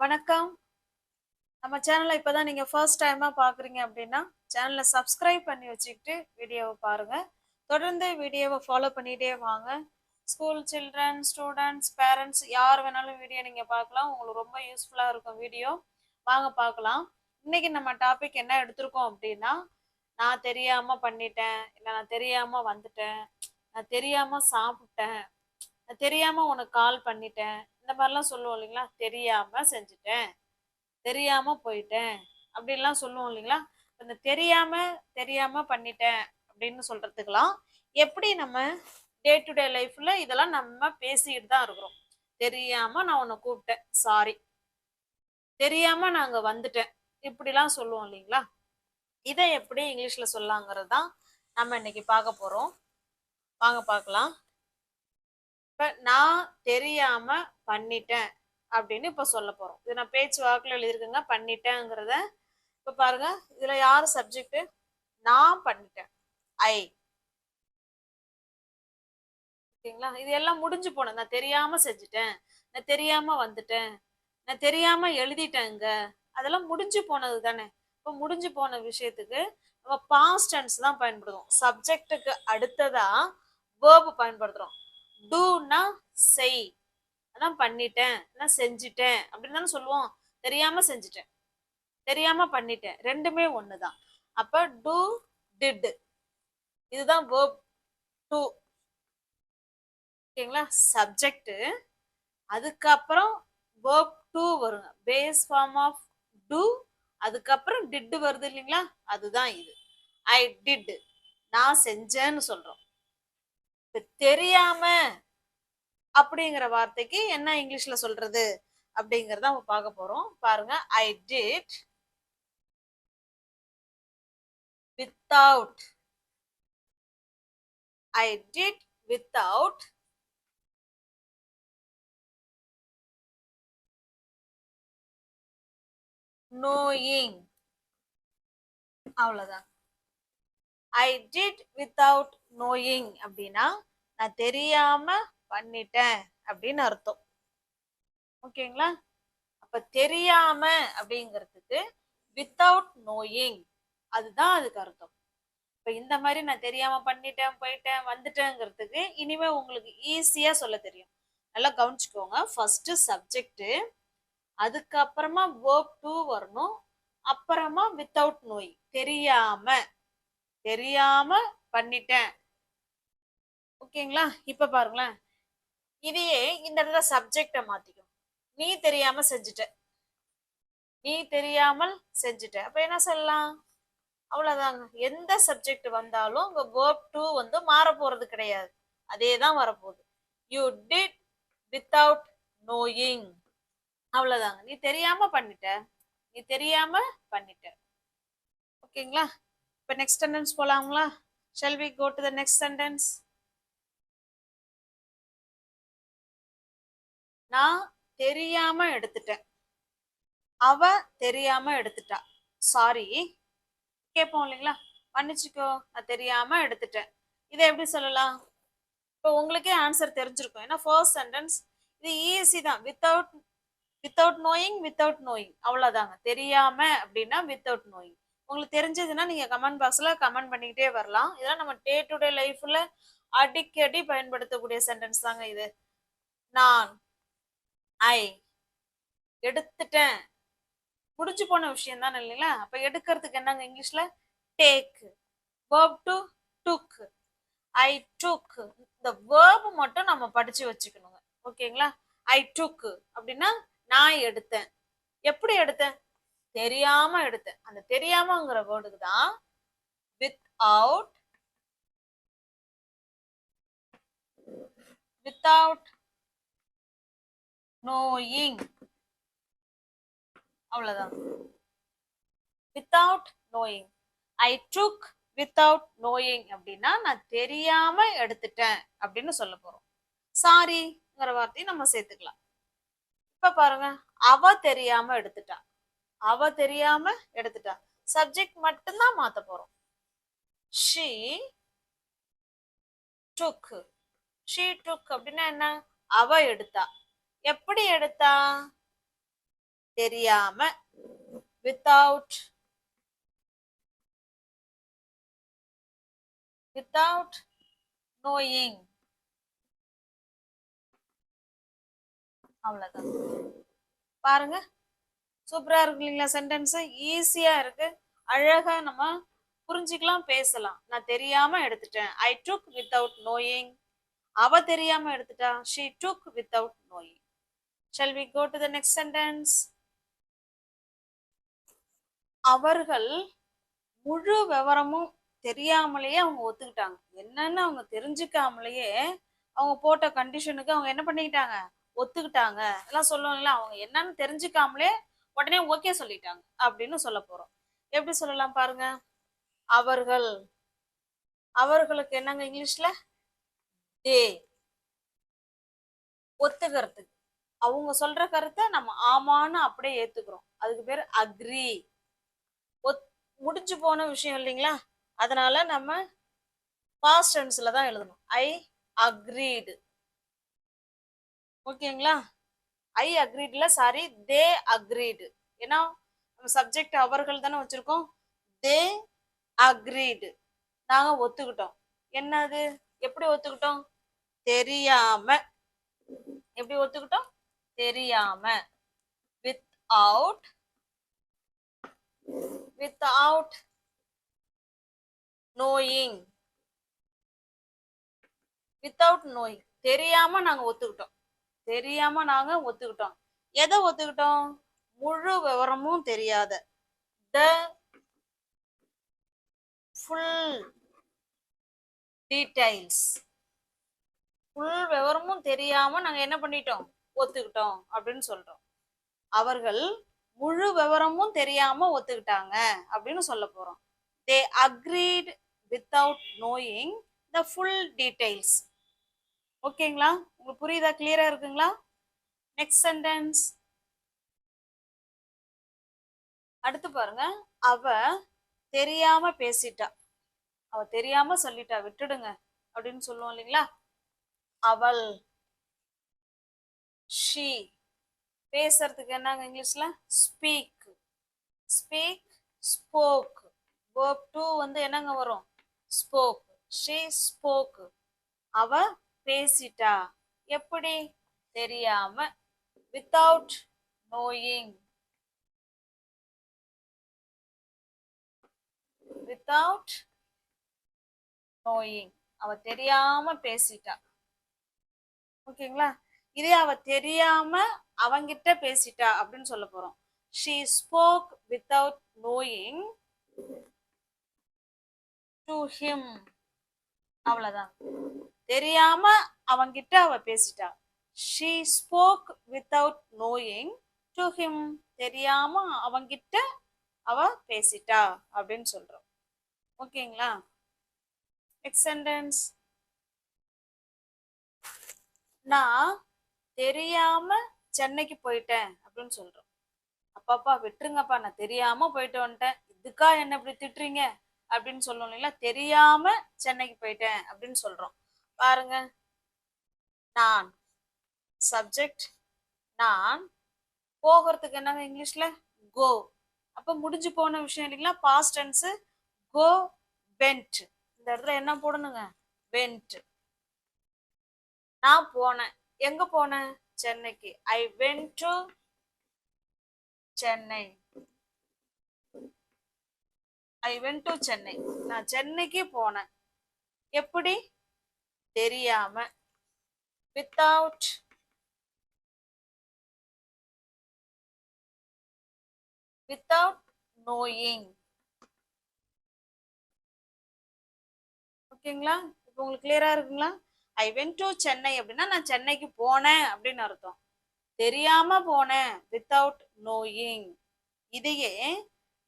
வணக்கம். நம்ம சேனலை இப்பதான் நீங்க ஃபர்ஸ்ட் டைமா பார்க்குறீங்க அப்படின்னா, சேனலை சப்ஸ்கிரைப் பண்ணி வச்சுக்கிட்டு வீடியோவை பாருங்க. தொடர்ந்து வீடியோவை ஃபாலோ பண்ணிட்டே வாங்க. ஸ்கூல் சில்ட்ரன், ஸ்டூடெண்ட்ஸ், பேரண்ட்ஸ் யார் வேணாலும் வீடியோ நீங்க பார்க்கலாம். உங்களுக்கு ரொம்ப யூஸ்ஃபுல்லா இருக்கும் வீடியோ. வாங்க பார்க்கலாம். இன்னைக்கு நம்ம டாபிக் என்ன எடுத்திருக்கோம் அப்படின்னா, நான் தெரியாம பண்ணிட்டேன், இல்ல நான் தெரியாம வந்துட்டேன், நான் தெரியாம சாப்பிட்டேன், நான் தெரியாம உனக்கு கால் பண்ணிட்டேன். இந்த மாதிரிலாம் சொல்லுவோம் இல்லைங்களா? தெரியாம செஞ்சுட்டேன், தெரியாம போயிட்டேன் அப்படின்லாம் சொல்லுவோம் இல்லைங்களா? இந்த தெரியாம தெரியாம பண்ணிட்டேன் அப்படின்னு சொல்றதுக்கெல்லாம் எப்படி நம்ம டே டு டே லைஃப்ல இதெல்லாம் நம்ம பேசிக்கிட்டு தான் இருக்கிறோம். தெரியாம நான் உன்னை கூப்பிட்டேன், சாரி. தெரியாம நாங்க வந்துட்டேன், இப்படிலாம் சொல்லுவோம் இல்லைங்களா? இதை எப்படி இங்கிலீஷ்ல சொல்லலாங்கிறது தான் நம்ம இன்னைக்கு பார்க்க போறோம். வாங்க பார்க்கலாம். இப்ப நான் தெரியாம பண்ணிட்டேன் அப்படின்னு இப்ப சொல்ல போறோம். இது நான் பேச்சு வாக்குல எழுதியிருக்கேங்க, பண்ணிட்டேங்கிறத. இப்ப பாருங்க, இதுல யாரு சப்ஜெக்ட்? நான் பண்ணிட்டேன், ஐ. ஓகேங்களா? இது எல்லாம் முடிஞ்சு போனது. நான் தெரியாம செஞ்சுட்டேன், நான் தெரியாம வந்துட்டேன், நான் தெரியாம எழுதிட்டேங்க, அதெல்லாம் முடிஞ்சு போனது தானே. இப்போ முடிஞ்சு போன விஷயத்துக்கு நம்ம பாஸ்ட் டென்ஸ் தான் பயன்படுத்தும். சப்ஜெக்டுக்கு அடுத்ததா வேர்பு பயன்படுத்துறோம். டூனா செய், அதான் பண்ணிட்டேன், நான் செஞ்சுட்டேன் அப்படின்னு தானே சொல்லுவோம். தெரியாம செஞ்சுட்டேன், தெரியாம பண்ணிட்டேன், ரெண்டுமே ஒண்ணுதான். அப்ப டூ, டிட், இதுதான் வேர்ப் டூ. ஓகேங்களா? சப்ஜெக்ட், அதுக்கப்புறம் வேர்ப் டூ வருங்க, பேஸ் ஃபார்ம் ஆஃப் டூ, அதுக்கப்புறம் டிட் வருது இல்லைங்களா? அதுதான் இது. ஐ டிட், நான் செஞ்சேன்னு சொல்றோம். தெரியாம அப்படிங்கிற வார்த்தைக்கு என்ன இங்கிலீஷ்ல சொல்றது அப்படிங்கறத நம்ம பார்க்க போறோம். பாருங்க, I did without, I did without knowing. அவ்வளவுதான். I did without knowing அப்படின்னா நான் தெரியாம பண்ணிட்டேன் அப்படின்னு அர்த்தம். ஓகேங்களா? அப்ப தெரியாம அப்படிங்கிறதுக்கு without knowing, அதுதான் அதுக்கு அர்த்தம். இப்ப இந்த மாதிரி நான் தெரியாம பண்ணிட்டேன், போயிட்டேன், வந்துட்டேங்கிறதுக்கு இனிமே உங்களுக்கு ஈஸியா சொல்ல தெரியும். நல்லா கவனிச்சுக்கோங்க. ஃபர்ஸ்ட் சப்ஜெக்ட், அதுக்கப்புறமா வேர்ப் டூ வரணும், அப்புறமா வித்தவுட் நோய், தெரியாம, தெரியாம பண்ணிட்டேன். ஓகேங்களா? இப்ப பாருங்களேன், இதையே இந்த இடத்துல சப்ஜெக்ட மாத்திக்கும். நீ தெரியாம செஞ்சுட்ட, நீ தெரியாமல் செஞ்சுட்ட, அப்ப என்ன சொல்லலாம்? அவ்வளவுதாங்க. எந்த சப்ஜெக்ட் வந்தாலும் உங்க வேர்ப் டூ வந்து மாற போறது கிடையாது, அதே தான் வரப்போகுது. யூ டிட் வித்தவுட் நோயிங், அவ்வளவுதாங்க. நீ தெரியாம பண்ணிட்ட, நீ தெரியாம பண்ணிட்ட. ஓகேங்களா? இப்ப நெக்ஸ்ட் சென்டென்ஸ் போலாங்களா? Shall we go to the next sentence? நான் தெரியாம எடுத்துட்டேன், அவ தெரியாம எடுத்துட்டா, சாரி. கேட்போம் இல்லைங்களா? மன்னிச்சுக்கோ, நான் தெரியாம எடுத்துட்டேன். இதை எப்படி சொல்லலாம்? இப்போ உங்களுக்கே ஆன்சர் தெரிஞ்சிருக்கும், ஏன்னா ஃபர்ஸ்ட் சென்டென்ஸ் இது ஈஸி தான். Without, without knowing, without knowing, அவ்வளவுதாங்க. தெரியாம அப்படின்னா வித்தவுட் நோயிங். உங்களுக்கு தெரிஞ்சதுன்னா நீங்க கமெண்ட் பாக்ஸ்ல கமெண்ட் பண்ணிக்கிட்டே வரலாம். இதெல்லாம் நம்ம டே டு டே லைஃப்ல அடிக்கடி பயன்படுத்தக்கூடிய சென்டென்ஸ் தாங்க இது. நான், ஐ எடுத்துட்டேன், முடிஞ்சு போன விஷயம் தானே இல்லைங்களா? அப்ப எடுக்கிறதுக்கு என்னங்க இங்கிலீஷ்ல? Take. verb to took, I took. இந்த verb மட்டும் நம்ம படிச்சு வச்சுக்கணுங்க. ஓகேங்களா? I took அப்படின்னா நான் எடுத்தேன். எப்படி எடுத்தேன்? தெரியாம எடுத்தேன். அந்த தெரியாமங்கிற வேர்டுக்கு தான் without, without knowing, அவ்வளவுதான். without knowing, I took without knowing அப்படின்னா நான் தெரியாம எடுத்துட்டேன் அப்படின்னு சொல்ல போறோம். சாரிங்கிற வார்த்தையை நம்ம சேர்த்துக்கலாம். இப்ப பாருங்க, அவ தெரியாம எடுத்துட்டா, அவ தெரியாம எடுத்துட்டா. சப்ஜெக்ட் மட்டும்தான் மாத்த போறோம். she took, she took அப்படின்னா என்ன? அவ எடுத்தா. எப்படி எடுத்தா? தெரியாம. Without without knowing. அவ்வளவுதான். பாருங்க, சூப்பரா இருக்கு இல்லைங்களா? சென்டென்ஸ் ஈஸியா இருக்கு, அழகா நம்ம புரிஞ்சுக்கலாம், பேசலாம். நான் தெரியாம எடுத்துட்டேன், ஐ டுக் வித்தவுட் நோயிங். அவ தெரியாம எடுத்துட்டா, she took without knowing. Shall we go to the next sentence? அவர்கள் முழு விவரமும் தெரியாமலேயே அவங்க ஒத்துக்கிட்டாங்க. என்னன்னு அவங்க தெரிஞ்சுக்காமலேயே அவங்க போட்ட கண்டிஷனுக்கு அவங்க என்ன பண்ணிக்கிட்டாங்க? ஒத்துக்கிட்டாங்க. எல்லாம் சொல்லுவாங்கல்ல, அவங்க என்னன்னு தெரிஞ்சுக்காமலே உடனே ஓகே சொல்லிட்டாங்க அப்படின்னு சொல்ல போறோம். எப்படி சொல்லலாம் பாருங்க. அவர்கள், அவர்களுக்கு என்னங்க இங்கிலீஷ்ல? தே. ஒத்துக்கிறதுக்கு, அவங்க சொல்ற கருத்தை நம்ம ஆமான்னு அப்படியே ஏத்துக்கிறோம், அதுக்கு பேர் அக்ரி. முடிஞ்சு போன விஷயம் இல்லைங்களா, அதனால நம்ம பாஸ்ட் டென்ஸ்ல தான் எழுதணும். ஐ அக்ரீடு. ஓகேங்களா? ஐ அக்ரீட்ல, சாரி, தே அக்ரீடு. ஏன்னா நம்ம சப்ஜெக்ட் அவர்கள் தானே வச்சிருக்கோம். தே அக்ரீடு, நாங்க ஒத்துக்கிட்டோம். என்னது? எப்படி ஒத்துக்கிட்டோம்? தெரியாம. எப்படி ஒத்துக்கிட்டோம்? தெரியாம. Without without knowing. Without knowing, தெரியாம நாங்க ஒத்துக்கிட்டோம். தெரியாம நாங்க ஒத்துக்கிட்டோம். எதை ஒத்துக்கிட்டோம்? முழு விவரமும் தெரியாத, த ஃபுல் டீடைல்ஸ். ஃபுல் விவரமும் தெரியாம நாங்க என்ன பண்ணிட்டோம்? ஒத்துக்கிட்டோம் அப்படின்னு சொல்றோம். அவர்கள் முழு விவரமும் தெரியாம ஒத்துக்கிட்டாங்க அப்படின்னு சொல்ல போறோம். They agreed without knowing the full details. ஓகேங்களா? உங்களுக்கு புரியுதா? கிளியரா இருக்குங்களா? Next sentence. அடுத்து பாருங்க. அவ தெரியாம பேசிட்டா, அவ தெரியாம சொல்லிட்டா, விட்டுடுங்க அப்படின்னு சொல்லுவோம் இல்லைங்களா? அவள், ஷீ. பேசுறதுக்கு என்னங்க இங்கிலீஷ்ல? Speak. Speak, spoke. verb to வந்து என்னங்க வரும்? ஸ்போக். she spoke. அவ பேசிட்டா. எப்படி? தெரியாம. without knowing. without knowing, அவ தெரியாம பேசிட்டா. ஓகேங்களா? இதே அவ தெரியாம அவங்கிட்ட பேசிட்டா அப்படின்னு சொல்ல போறோம். she spoke without knowing to him. அவ்வளவுதான். தெரியாம அவங்கிட்ட அவ பேசிட்டா. she spoke without knowing to him. தெரியாம அவங்கிட்ட அவ பேசிட்டா அப்படின்னு சொல்றோம். ஓகேங்களா? Next sentence. நான் தெரியாம சென்னைக்கு போயிட்டேன் அப்படின்னு சொல்றோம். அப்பாப்பா விட்டுருங்கப்பா, நான் தெரியாம போயிட்டு வந்துட்டேன், இதுக்கா என்ன இப்படி திட்டுறீங்க அப்படின்னு சொல்லணும் இல்லைங்களா? தெரியாம சென்னைக்கு போயிட்டேன் அப்படின்னு சொல்றோம். பாருங்க, நான் சப்ஜெக்ட், நான் போகிறதுக்கு என்னங்க இங்கிலீஷ்ல? கோ. அப்ப முடிஞ்சு போன விஷயம் இல்லைங்களா? Past tense. Go went. இந்த இடத்துல என்ன போடணுங்க? வென்ட். நான் போனேன். எங்க போனேன்? சென்னைக்கு. ஐ went to Chennai. I went to Chennai, நான் சென்னைக்கு போனேன். எப்படி? தெரியாம. Without without knowing. ஓகேங்களா? இப்போ உங்களுக்கு கிளியரா இருக்குங்களா? ஐ வென்ட் டு சென்னை அப்படின்னா நான் சென்னைக்கு போனேன் அப்படின்னு அர்த்தம். தெரியாம போனேன், வித்தவுட் நோயிங். இதையே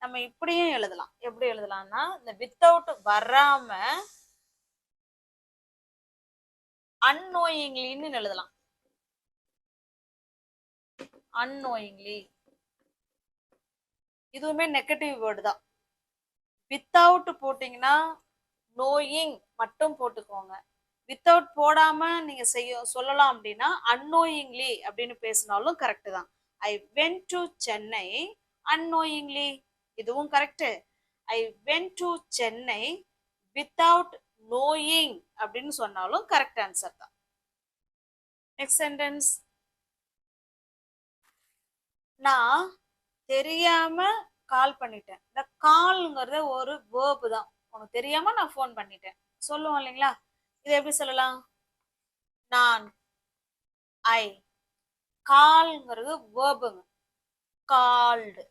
நம்ம இப்படியும் எழுதலாம். எப்படி எழுதலாம்னா, இந்த வித்தவுட் வராம unknowingly எழுதலாம். unknowingly, இதுவுமே நெகட்டிவ் வேர்டு தான். வித்தவுட் போட்டீங்கன்னா நோயிங் மட்டும் போட்டுக்கோங்க. வித்தவுட் போடாம நீங்க சொல்லலாம் அப்படின்னா unknowingly அப்படின்னு பேசினாலும் கரெக்ட் தான். I went to Chennai unknowingly. இதுவும் correct. I went to Chennai without knowing அப்படின்னு சொன்னாலும் கரெக்ட் ஆன்சர் தான். Next sentence. நான் தெரியாம கால் பண்ணிட்டேன். இந்த கால்ங்கிறது ஒரு வேர்பு தான். உனக்கு தெரியாம நான் ஃபோன் பண்ணிட்டேன் சொல்லுவோம் இல்லைங்களா? இதை எப்படி சொல்லலாம்? நான் ஐ கால்ங்கிறது வேர்புங்க. கால்டு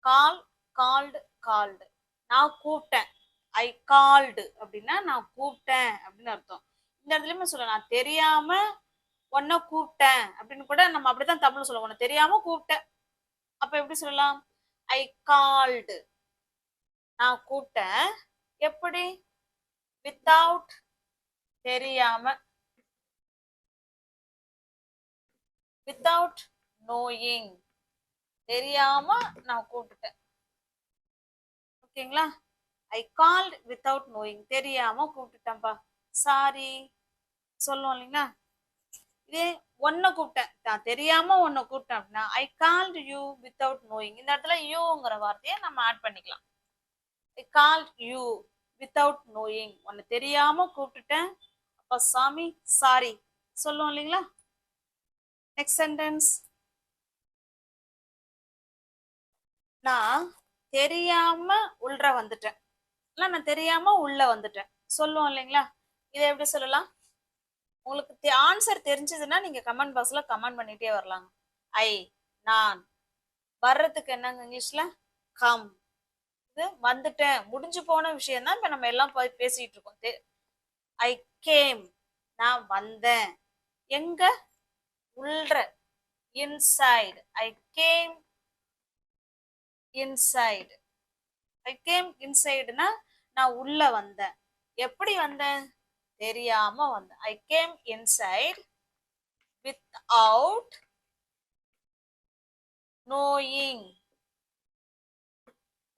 கால் கால்டு கால்டு. நான் கூப்பிட்டேன். ஐ கால்டு அப்படின்னா நான் கூப்பிட்டேன் அப்படின்னு அர்த்தம். இந்த இடத்துலயுமே சொல்லலாம் நான் தெரியாம உன்னை கூப்பிட்டேன் அப்படின்னு கூட நம்ம அப்படித்தான் தமிழ்ல சொல்லுவோம். உன்னை தெரியாம கூப்பிட்டேன். அப்ப எப்படி சொல்லலாம்? ஐ கால்டு. நான் கூப்பிட்டேன். எப்படி? வித்தவுட் தெரியாம, வித்தவுட் நோயிங். தெரியாம நான் கூப்பிட்டேன். ஓகேங்களா? I called without knowing. தெரியாம கூப்பிட்டுட்டேன்ப்பா, சாரி சொல்லுவோம் இல்லைங்களா? இதே ஒன்ன கூப்பிட்டேன், நான் தெரியாம ஒன்ன கூப்பிட்டேன் அப்படின்னா I called you without knowing. இந்த இடத்துல யூங்கிற வார்த்தையை நம்ம ஆட் பண்ணிக்கலாம். I called you without knowing. உன்னை தெரியாம கூப்பிட்டுட்டேன், அப்ப சாமி சாரி சொல்லுவோம் இல்லைங்களா? Next sentence. நான் தெரியாம உள்ள வந்துட்டேன். நான் தெரியாம உள்ள வந்துட்டேன் சொல்லுவோம் இல்லைங்களா? இதை எப்படி சொல்லலாம்? உங்களுக்கு ஆன்சர் தெரிஞ்சதுன்னா நீங்க கமெண்ட் பாக்ஸ்ல கமெண்ட் பண்ணிட்டே வரலாங்க. ஐ நான். வர்றதுக்கு என்னங்க இங்கிலீஷ்ல? கம். இது வந்துட்டேன், முடிஞ்சு போன விஷயம் தான் இப்ப நம்ம எல்லாம் பேசிட்டு இருக்கோம். I came. நான் வந்தேன். எங்க? உள்ள. Inside. I came inside. I came இன்சைடுனா நான் உள்ள வந்தேன். எப்படி வந்தேன்? தெரியாம வந்தேன். I came inside without knowing.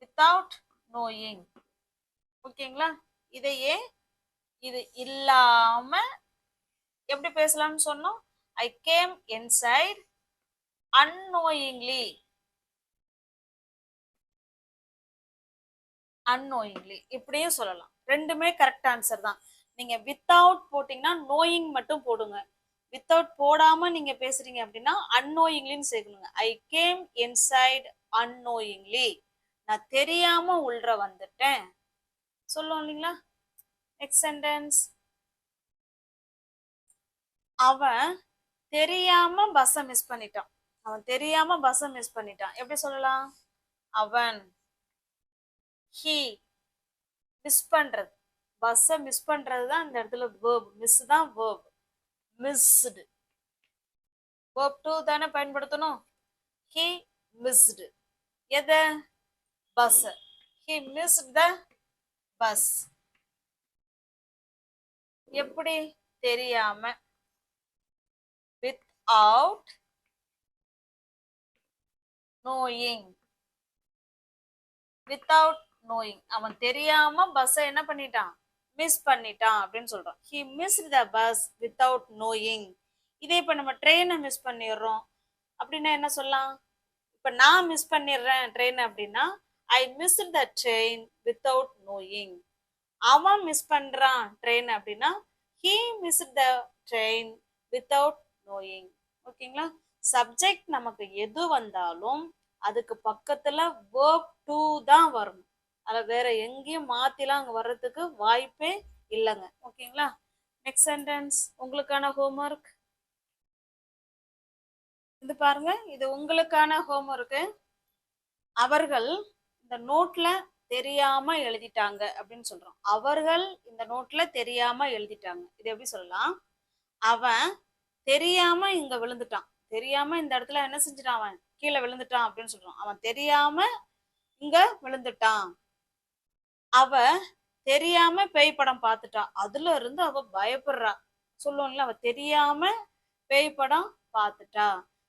Without knowing. ஓகேங்களா? இதையே இது இல்லாம எப்படி பேசலாம்னு சொன்னோம்? I came inside unknowingly. unknowingly இப்படியும் சொல்லலாம். ரெண்டுமே கரெக்ட் ஆன்சர் தான். நீங்க வித்தவுட் போட்டீங்கன்னா நோயிங் மட்டும் போடுங்க. வித்தவுட் போடாம நீங்க பேசுறீங்க அப்படின்னா அன்னோயிங்லின்னு சேர்க்கணுங்க. I came inside unknowingly. நான் தெரியாம உள்ள வந்துட்டேன் சொல்லுவோம் இல்லைங்களா? Next sentence. அவன் தெரியாம பஸ்ஸை மிஸ் பண்ணிட்டான். அவன் தெரியாம பஸ்ஸை மிஸ் பண்ணிட்டான். எப்படி சொல்லலாம்? அவன். ஹி மிஸ் பண்றது. பஸ்ஸை மிஸ் பண்றது தான் இந்த இடத்துல வேர்ப். மிஸ் தான் வேர்ப். மிஸ்டு. வேர்ப் டு தானே பயன்படுத்தணும். He missed. எதை? Bus. He missed the bus. எப்படி? தெரியாம. Without knowing. Without knowing. அவன் தெரியாம பஸ்ஸை என்ன பண்ணிட்டான்? மிஸ் பண்ணிட்டான் அப்படின்னு சொல்றோம். He missed the bus without knowing. இதே இப்ப நம்ம ட்ரெயினை மிஸ் பண்ணிடுறோம் அப்படின்னா என்ன சொல்லலாம்? இப்ப நான் மிஸ் பண்ணிடுறேன் ட்ரெயின் அப்படின்னா I missed the train without knowing. அவன் மிஸ் பண்றான் ட்ரெயின் அப்படின்னா he missed the train without knowing. ஓகேங்களா? சப்ஜெக்ட் நமக்கு எது வந்தாலும் அதுக்கு பக்கத்துல வேர்ப் டு தான் வரணும். அத வேற எங்கேயும் மாத்திலாம் அங்க வர்றதுக்கு வாய்ப்பே இல்லைங்க. ஓகேங்களா? நெக்ஸ்ட் சென்டென்ஸ் உங்களுக்கான ஹோம்ஒர்க் இது பாருங்க. இது உங்களுக்கான ஹோம்ஒர்க்கு. அவர்கள் இந்த நோட்ல தெரியாம எழுதிட்டாங்க அப்படின்னு சொல்றோம். அவர்கள் இந்த நோட்ல தெரியாம எழுதிட்டாங்க. இது எப்படி சொல்லலாம்? அவன் தெரியாம இங்க விழுந்துட்டான். தெரியாம இந்த இடத்துல என்ன செஞ்சுட்டான்? அவன் கீழே விழுந்துட்டான் அப்படின்னு சொல்றான். அவன் தெரியாம இங்க விழுந்துட்டான். அவ தெரியாம பேய் படம் பார்த்துட்டான். அதுல இருந்து அவ பயப்படுறா சொல்லுவோம்ல. அவ தெரியாம பேய் படம் பார்த்துட்டா.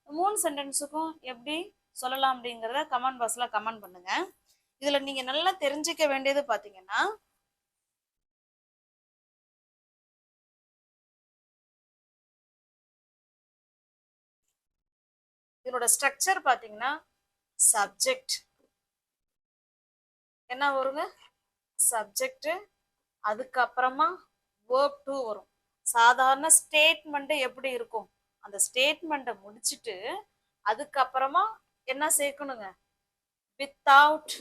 3 சென்டென்ஸுக்கும் எப்படி சொல்லலாம் அப்படிங்கிறத கமெண்ட் பாக்ஸ்ல கமெண்ட் பண்ணுங்க. இதுல நீங்க நல்லா தெரிஞ்சுக்க வேண்டியது பாத்தீங்கன்னா இதனோட ஸ்ட்ரக்சர் பார்த்தீங்கன்னா சப்ஜெக்ட் என்ன வருங்க, சப்ஜெக்ட், அதுக்கப்புறமா வேர்ப் டு வரும். சாதாரண ஸ்டேட்மெண்ட் எப்படி இருக்கும், அந்த ஸ்டேட்மெண்ட்டை முடிச்சுட்டு அதுக்கப்புறமா என்ன சேர்க்கணுங்க, வித்தவுட்,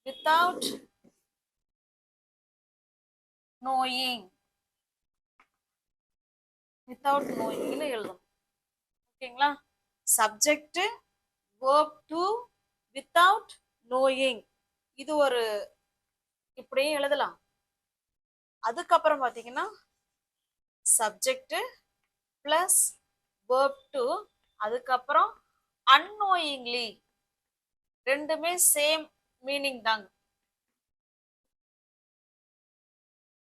வித்தவுட் நோயிங், வித்தவுட் நோயிங்னு எழுதணும். ஓகேங்களா, subject, verb to, without knowing, இது ஒரு இப்படியும் எழுதலாம். அதுக்கப்புறம் பாத்தீங்கன்னா சப்ஜெக்ட் பிளஸ் verb to, அதுக்கப்புறம் unknowingly, ரெண்டுமே சேம் மீனிங் தாங்க.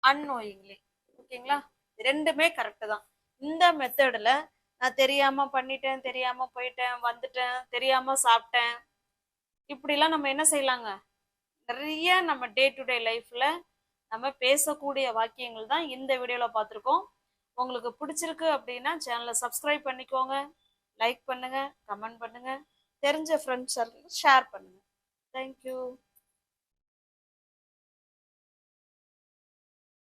unknowingly, ஓகேங்களா, ரெண்டுமே கரெக்ட் தான். இந்த மெத்தடில் நான் தெரியாம பண்ணிட்டேன், தெரியாம போயிட்டேன், வந்துட்டேன், தெரியாம சாப்பிட்டேன், இப்படிலாம் நம்ம என்ன செய்யலாங்க, நிறைய நம்ம டே டு டே லைஃப்ல நம்ம பேசக்கூடிய வாக்கியங்கள் தான் இந்த வீடியோல பார்த்துருக்கோம். உங்களுக்கு பிடிச்சிருக்கு அப்படின்னா சேனலை சப்ஸ்கிரைப் பண்ணிக்கோங்க, லைக் பண்ணுங்க, கமெண்ட் பண்ணுங்க, தெரிஞ்ச ஃப்ரெண்ட்ஸ் ஷேர் பண்ணுங்க. தேங்க்யூ.